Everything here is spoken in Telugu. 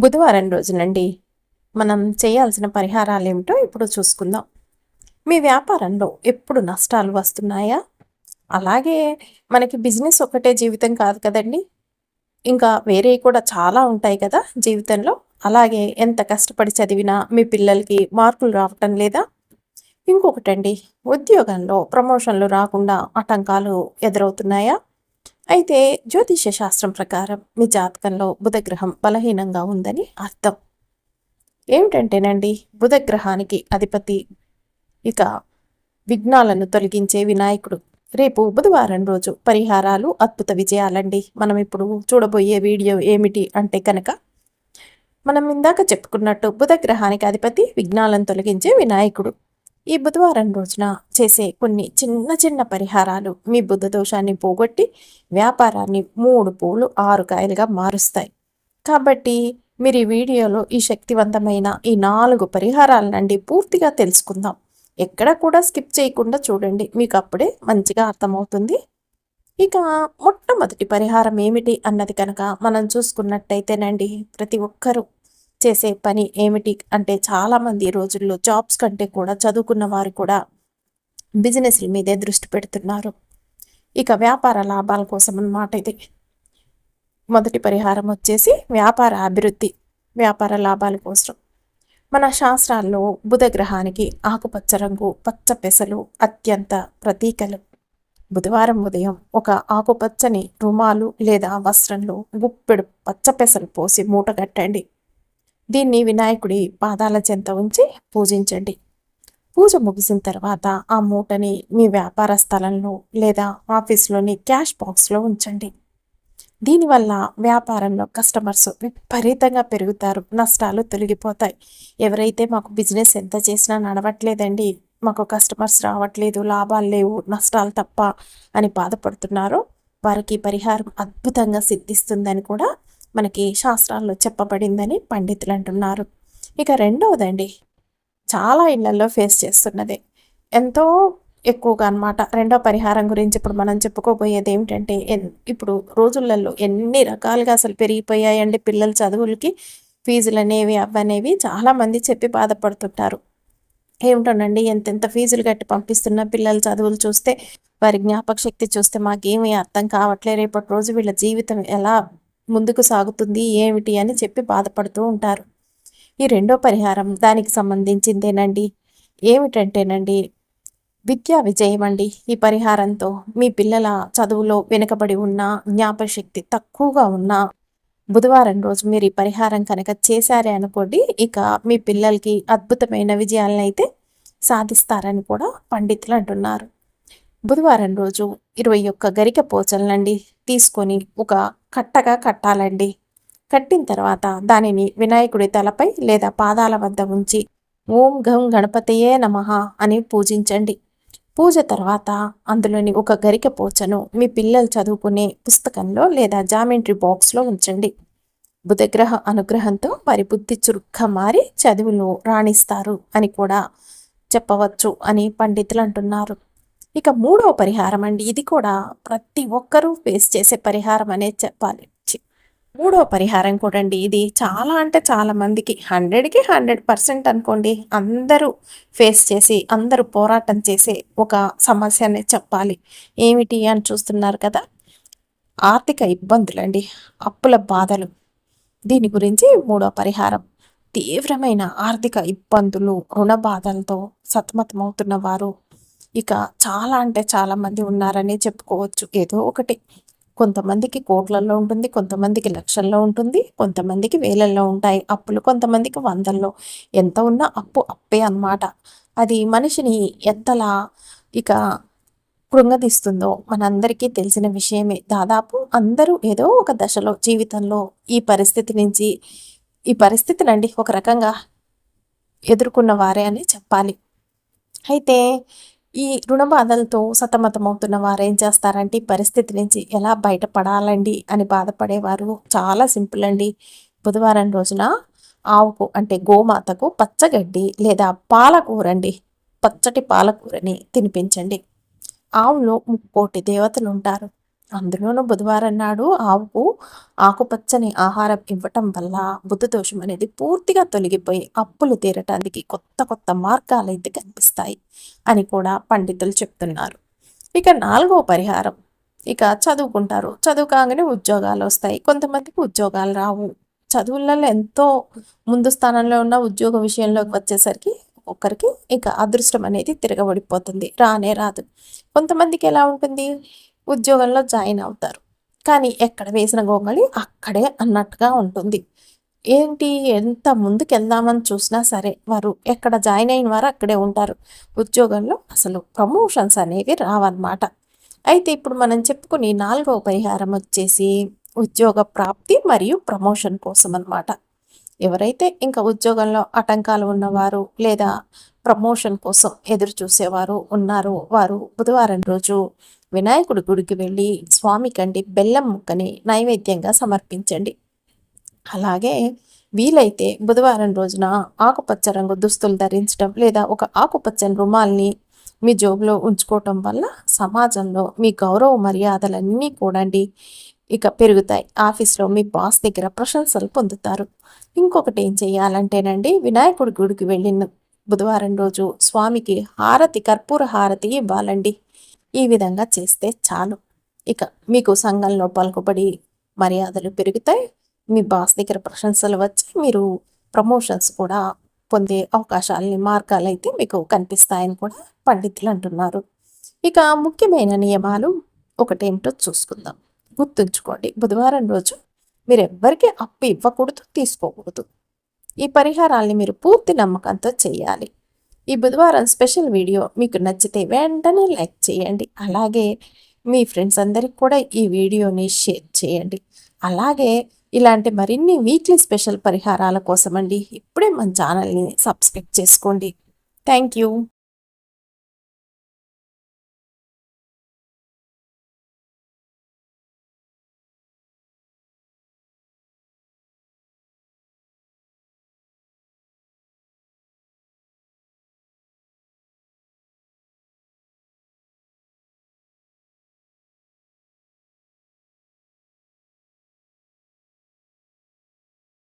బుధవారం రోజునండి మనం చేయాల్సిన పరిహారాలు ఏమిటో ఇప్పుడు చూసుకుందాం. మీ వ్యాపారంలో ఎప్పుడు నష్టాలు వస్తున్నాయా? అలాగే మనకి బిజినెస్ ఒక్కటే జీవితం కాదు కదండి. ఇంకా వేరేవి కూడా చాలా ఉంటాయి కదా జీవితంలో. అలాగే ఎంత కష్టపడి చదివినా మీ పిల్లలకి మార్కులు రావటం లేదా? ఇంకొకటండి, ఉద్యోగంలో ప్రమోషన్లు రాకుండా ఆటంకాలు ఎదురవుతున్నాయా? అయితే జ్యోతిష్య శాస్త్రం ప్రకారం మీ జాతకంలో బుధగ్రహం బలహీనంగా ఉందని అర్థం. ఏమిటంటేనండి, బుధగ్రహానికి అధిపతి ఇక విఘ్నాలను తొలగించే వినాయకుడు. రేపు బుధవారం రోజు పరిహారాలు అద్భుత విజయాలండి. మనం ఇప్పుడు చూడబోయే వీడియో ఏమిటి అంటే కనుక, మనం ఇందాక చెప్పుకున్నట్టు బుధగ్రహానికి అధిపతి విఘ్నాలను తొలగించే వినాయకుడు. ఈ బుధవారం రోజున చేసే కొన్ని చిన్న చిన్న పరిహారాలు మీ బుధ దోషాన్ని పోగొట్టి వ్యాపారాన్ని 3 పూలు 6 కాయలుగా మారుస్తాయి. కాబట్టి మీరు ఈ వీడియోలో ఈ శక్తివంతమైన ఈ 4 పరిహారాలనండి పూర్తిగా తెలుసుకుందాం. ఎక్కడ కూడా స్కిప్ చేయకుండా చూడండి, మీకు అప్పుడే మంచిగా అర్థమవుతుంది. ఇక మొట్టమొదటి పరిహారం ఏమిటి అన్నది కనుక మనం చూసుకున్నట్టయితేనండి, ప్రతి ఒక్కరూ చేసే పని ఏమిటి అంటే, చాలామంది ఈ రోజుల్లో జాబ్స్ కంటే కూడా చదువుకున్న వారు కూడా బిజినెస్ల మీదే దృష్టి పెడుతున్నారు. ఇక వ్యాపార లాభాల కోసం అన్నమాట ఇది. మొదటి పరిహారం వచ్చేసి వ్యాపార అభివృద్ధి, వ్యాపార లాభాల కోసం. మన శాస్త్రాల్లో బుధగ్రహానికి ఆకుపచ్చ రంగు, పచ్చ పెసలు అత్యంత ప్రతీకలు. బుధవారం ఉదయం ఒక ఆకుపచ్చని రుమాలు లేదా వస్త్రంలో గుప్పెడు పచ్చ పెసలు పోసి మూట కట్టండి. దీన్ని వినాయకుడి పాదాల చెంత ఉంచి పూజించండి. పూజ ముగిసిన తర్వాత ఆ మూటని మీ వ్యాపార స్థలంలో లేదా ఆఫీస్లోని క్యాష్ బాక్స్లో ఉంచండి. దీనివల్ల వ్యాపారంలో కస్టమర్స్ విపరీతంగా పెరుగుతారు, నష్టాలు తొలగిపోతాయి. ఎవరైతే మాకు బిజినెస్ ఎంత చేసినా నడవట్లేదండి, మాకు కస్టమర్స్ రావట్లేదు, లాభాలు లేవు, నష్టాలు తప్ప అని బాధపడుతున్నారో వారికి పరిహారం అద్భుతంగా సిద్ధిస్తుందని కూడా మనకి శాస్త్రాల్లో చెప్పబడిందని పండితులు అంటున్నారు. ఇక రెండవదండి, చాలా ఇళ్లలో ఫేస్ చేస్తున్నదే, ఎంతో ఎక్కువగా అనమాట. రెండో పరిహారం గురించి ఇప్పుడు మనం చెప్పుకోబోయేది ఏమిటంటే, ఇప్పుడు రోజులలో ఎన్ని రకాలుగా అసలు పెరిగిపోయాయండి పిల్లల చదువులకి ఫీజులు అనేవి అవ్వనేవి చాలామంది చెప్పి బాధపడుతుంటారు. ఏమిటోనండి, ఎంతెంత ఫీజులు కట్టి పంపిస్తున్న పిల్లల చదువులు చూస్తే, వారి జ్ఞాపక శక్తి చూస్తే మాకేమీ అర్థం కావట్లే, రేపటి రోజు వీళ్ళ జీవితం ఎలా ముందుకు సాగుతుంది ఏమిటి అని చెప్పి బాధపడుతూ ఉంటారు. ఈ రెండో పరిహారం దానికి సంబంధించిందేనండి. ఏమిటంటేనండి, విద్యా విజయం అండి. ఈ పరిహారంతో మీ పిల్లల చదువులో వెనుకబడి ఉన్న, జ్ఞాపకశక్తి తక్కువగా ఉన్న, బుధవారం రోజు మీరు ఈ పరిహారం కనుక చేశారే అనుకోండి, ఇక మీ పిల్లలకి అద్భుతమైన విజయాలను అయితే సాధిస్తారని కూడా పండితులు అంటున్నారు. బుధవారం రోజు 21 గరిక పోచలనండి తీసుకొని ఒక కట్టగా కట్టాలండి. కట్టిన తర్వాత దానిని వినాయకుడి తలపై లేదా పాదాల వద్ద ఉంచి ఓం గం గణపతయే నమః అని పూజించండి. పూజ తర్వాత అందులోని ఒక గరిక పోచను మీ పిల్లలు చదువుకునే పుస్తకంలో లేదా జామెంట్రీ బాక్స్లో ఉంచండి. బుధగ్రహ అనుగ్రహంతో వారి బుద్ధి చురుగ్గా మారి చదువులో రాణిస్తారు అని కూడా చెప్పవచ్చు అని పండితులు అంటున్నారు. ఇక మూడవ పరిహారం అండి, ఇది కూడా ప్రతి ఒక్కరూ ఫేస్ చేసే పరిహారం అనేది చెప్పాలి. మూడవ పరిహారం కూడా అండి, ఇది చాలా అంటే చాలా మందికి 100కి 100% అనుకోండి, అందరూ ఫేస్ చేసి అందరూ పోరాటం చేసే ఒక సమస్య అనేది చెప్పాలి. ఏమిటి అని చూస్తున్నారు కదా, ఆర్థిక ఇబ్బందులండి, అప్పుల బాధలు. దీని గురించి మూడో పరిహారం. తీవ్రమైన ఆర్థిక ఇబ్బందులు, రుణ బాధలతో సతమతమవుతున్న వారు ఇక చాలా అంటే చాలా మంది ఉన్నారని చెప్పుకోవచ్చు. ఏదో ఒకటి, కొంతమందికి కోట్లల్లో ఉంటుంది, కొంతమందికి లక్షల్లో ఉంటుంది, కొంతమందికి వేలల్లో ఉంటాయి అప్పులు, కొంతమందికి వందల్లో. ఎంత ఉన్నా అప్పు అప్పే అన్నమాట. అది మనిషిని ఎంతలా ఇక కృంగదీస్తుందో మనందరికీ తెలిసిన విషయమే. దాదాపు అందరూ ఏదో ఒక దశలో జీవితంలో ఈ పరిస్థితి నుంచి, ఈ పరిస్థితినండి ఒక రకంగా ఎదుర్కొన్న వారే అని చెప్పాలి. అయితే ఈ రుణ బాధలతో సతమతమవుతున్న వారు ఏం చేస్తారంటే, ఈ పరిస్థితి నుంచి ఎలా బయటపడాలండి అని బాధపడేవారు చాలా సింపుల్ అండి. బుధవారం రోజున ఆవుకు అంటే గోమాతకు పచ్చగడ్డి లేదా పాలకూరండి, పచ్చటి పాలకూరని తినిపించండి. ఆవులో 3 కోటి దేవతలు ఉంటారు. అందులోనూ బుధవారం నాడు ఆవుకు ఆకుపచ్చని ఆహారం ఇవ్వటం వల్ల బుద్ధ దోషం అనేది పూర్తిగా తొలగిపోయి అప్పులు తీరటానికి కొత్త కొత్త మార్గాలైతే కనిపిస్తాయి అని కూడా పండితులు చెప్తున్నారు. ఇక 4వ పరిహారం, ఇక చదువుకుంటారు. చదువు కాగానే ఉద్యోగాలు వస్తాయి. కొంతమందికి ఉద్యోగాలు రావు. చదువులలో ఎంతో ముందు స్థానంలో ఉన్న ఉద్యోగ విషయంలోకి వచ్చేసరికి ఒక్కరికి ఇక అదృష్టం అనేది తిరగబడిపోతుంది, రానే రాదు. కొంతమందికి ఎలా ఉంటుంది, ఉద్యోగంలో జాయిన్ అవుతారు కానీ ఎక్కడ వేసిన గొంగళి అక్కడే అన్నట్టుగా ఉంటుంది. ఏంటి, ఎంత ముందుకు వెళ్దామని చూసినా సరే వారు ఎక్కడ జాయిన్ అయిన వారు అక్కడే ఉంటారు. ఉద్యోగంలో అసలు ప్రమోషన్స్ అనేవి రావన్నమాట. అయితే ఇప్పుడు మనం చెప్పుకుని 4వ పరిహారం వచ్చేసి ఉద్యోగ ప్రాప్తి మరియు ప్రమోషన్ కోసం అన్నమాట. ఎవరైతే ఇంకా ఉద్యోగంలో ఆటంకాలు ఉన్నవారు లేదా ప్రమోషన్ కోసం ఎదురు చూసేవారు ఉన్నారో వారు బుధవారం రోజు వినాయకుడి గుడికి వెళ్ళి స్వామికండి బెల్లం ముక్కని నైవేద్యంగా సమర్పించండి. అలాగే వీలైతే బుధవారం రోజున ఆకుపచ్చ రంగు దుస్తులు ధరించడం లేదా ఒక ఆకుపచ్చని రుమాల్ని మీ జోబులో ఉంచుకోవటం వల్ల సమాజంలో మీ గౌరవ మర్యాదలన్నీ కూడండి ఇక పెరుగుతాయి. ఆఫీస్లో మీ బాస్ దగ్గర ప్రశంసలు పొందుతారు. ఇంకొకటి ఏం చేయాలంటేనండి, వినాయకుడి గుడికి వెళ్ళిన బుధవారం రోజు స్వామికి కర్పూర హారతి ఇవ్వాలండి. ఈ విధంగా చేస్తే చాలు, ఇక మీకు సంఘంలో పలుకుబడి మర్యాదలు పెరుగుతాయి. మీ బాస్ దగ్గర ప్రశంసలు వచ్చి మీరు ప్రమోషన్స్ కూడా పొందే అవకాశాలని మార్గాలు అయితే మీకు కనిపిస్తాయని కూడా పండితులు అంటున్నారు. ఇక ముఖ్యమైన నియమాలు ఒకటేమిటో చూసుకుందాం. గుర్తుంచుకోండి, బుధవారం రోజు మీరు ఎవ్వరికీ అప్పు ఇవ్వకూడదు, తీసుకోకూడదు. ఈ పరిహారాల్ని మీరు పూర్తి నమ్మకంతో చేయాలి. ఈ బుధవారం స్పెషల్ వీడియో మీకు నచ్చితే వెంటనే లైక్ చేయండి. అలాగే మీ ఫ్రెండ్స్ అందరికి కూడా ఈ వీడియోని షేర్ చేయండి. అలాగే ఇలాంటి మరిన్ని వీక్లీ స్పెషల్ పరిహారాల కోసమండి ఇప్పుడే మన ఛానల్ని సబ్స్క్రైబ్ చేసుకోండి. Thank you.